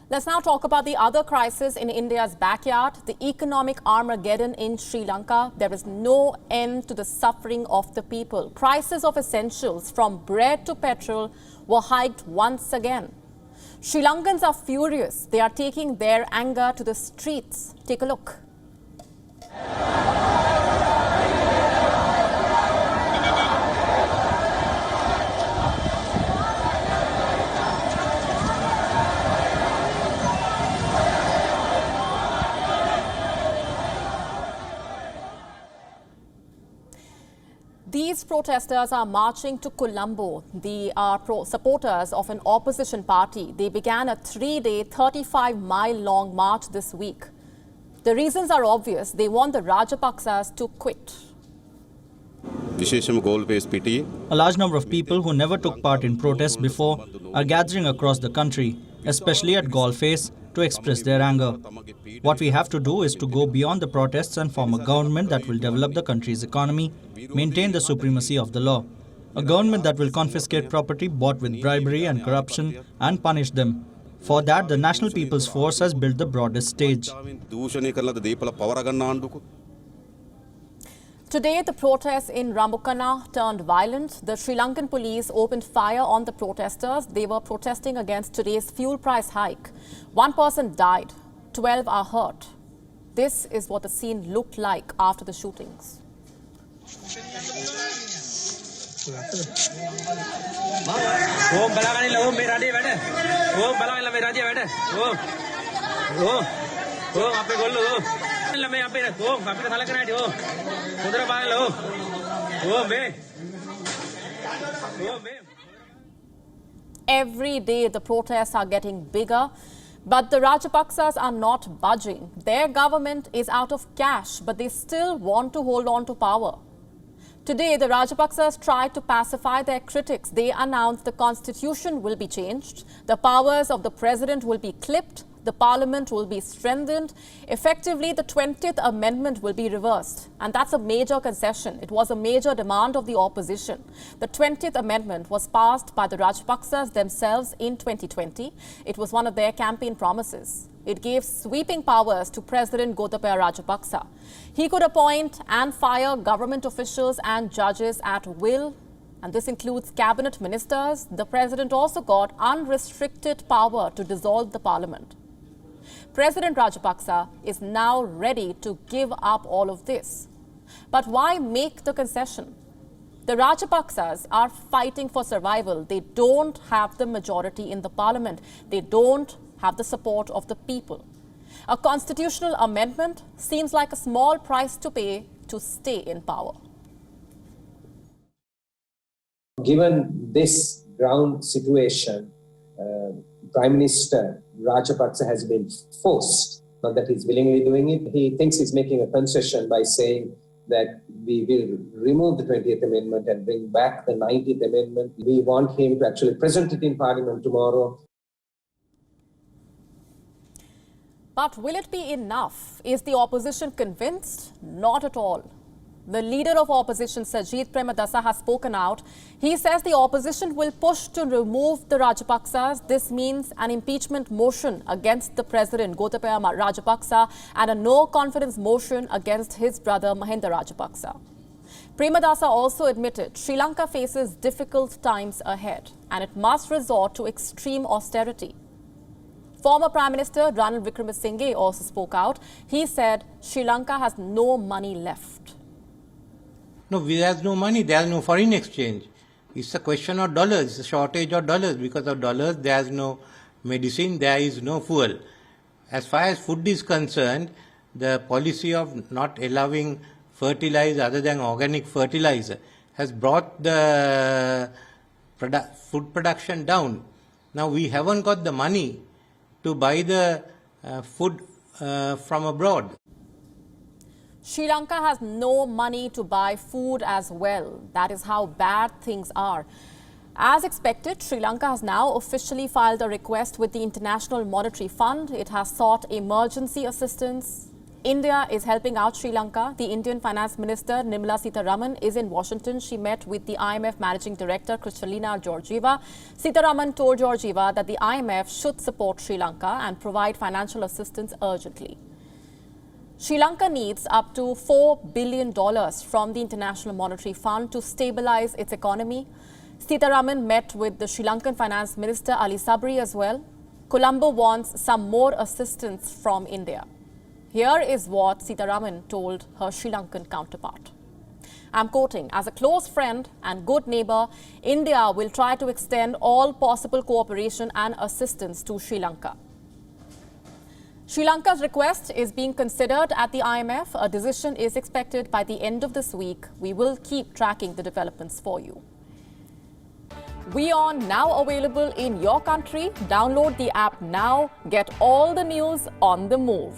Let's now talk about the other crisis in India's backyard, the economic Armageddon in Sri Lanka. There is no end to the suffering of the people. Prices of essentials from bread to petrol were hiked once again. Sri Lankans are furious. They are taking their anger to the streets. Take a look. These protesters are marching to Colombo. They are supporters of an opposition party. They began a 3-day, 35-mile-long march this week. The reasons are obvious. They want the Rajapaksas to quit. A large number of people who never took part in protests before are gathering across the country, especially at Golface, to express their anger. What we have to do is to go beyond the protests and form a government that will develop the country's economy, maintain the supremacy of the law. A government that will confiscate property bought with bribery and corruption and punish them. For that, the National People's Force has built the broadest stage. Today, the protests in Rambukana turned violent. The Sri Lankan police opened fire on the protesters. They were protesting against today's fuel price hike. 1 person died, 12 are hurt. This is what the scene looked like after the shootings. Every day the protests are getting bigger, but the Rajapaksas are not budging. Their government is out of cash, but they still want to hold on to power. Today, the Rajapaksas tried to pacify their critics. They announced the constitution will be changed, the powers of the president will be clipped, the parliament will be strengthened. Effectively, the 20th Amendment will be reversed. And that's a major concession. It was a major demand of the opposition. The 20th Amendment was passed by the Rajapaksas themselves in 2020. It was one of their campaign promises. It gave sweeping powers to President Gotabaya Rajapaksa. He could appoint and fire government officials and judges at will. And this includes cabinet ministers. The president also got unrestricted power to dissolve the parliament. President Rajapaksa is now ready to give up all of this. But why make the concession? The Rajapaksas are fighting for survival. They don't have the majority in the parliament. They don't have the support of the people. A constitutional amendment seems like a small price to pay to stay in power. Given this ground situation, Prime Minister Rajapaksa has been forced, not that he's willingly doing it. He thinks he's making a concession by saying that we will remove the 20th Amendment and bring back the 19th Amendment. We want him to actually present it in Parliament tomorrow. But will it be enough? Is the opposition convinced? Not at all. The leader of opposition, Sajith Premadasa, has spoken out. He says the opposition will push to remove the Rajapaksas. This means an impeachment motion against the president, Gotabaya Rajapaksa, and a no-confidence motion against his brother, Mahinda Rajapaksa. Premadasa also admitted Sri Lanka faces difficult times ahead and it must resort to extreme austerity. Former Prime Minister Ranil Wickremesinghe also spoke out. He said Sri Lanka has no money left. No, there's no money, there's no foreign exchange. It's a question of dollars, it's a shortage of dollars. Because of dollars, there's no medicine, there is no fuel. As far as food is concerned, the policy of not allowing fertilizer other than organic fertilizer has brought the food production down. Now we haven't got the money to buy the food from abroad. Sri Lanka has no money to buy food as well. That is how bad things are. As expected, Sri Lanka has now officially filed a request with the International Monetary Fund. It has sought emergency assistance. India is helping out Sri Lanka. The Indian Finance Minister Nirmala Sitharaman is in Washington. She met with the IMF Managing Director Kristalina Georgieva. Sitharaman told Georgieva that the IMF should support Sri Lanka and provide financial assistance urgently. Sri Lanka needs up to $4 billion from the International Monetary Fund to stabilize its economy. Sitharaman met with the Sri Lankan Finance Minister Ali Sabri as well. Colombo wants some more assistance from India. Here is what Sitharaman told her Sri Lankan counterpart. I'm quoting, "As a close friend and good neighbor, India will try to extend all possible cooperation and assistance to Sri Lanka." Sri Lanka's request is being considered at the IMF. A decision is expected by the end of this week. We will keep tracking the developments for you. WION now available in your country. Download the app now. Get all the news on the move.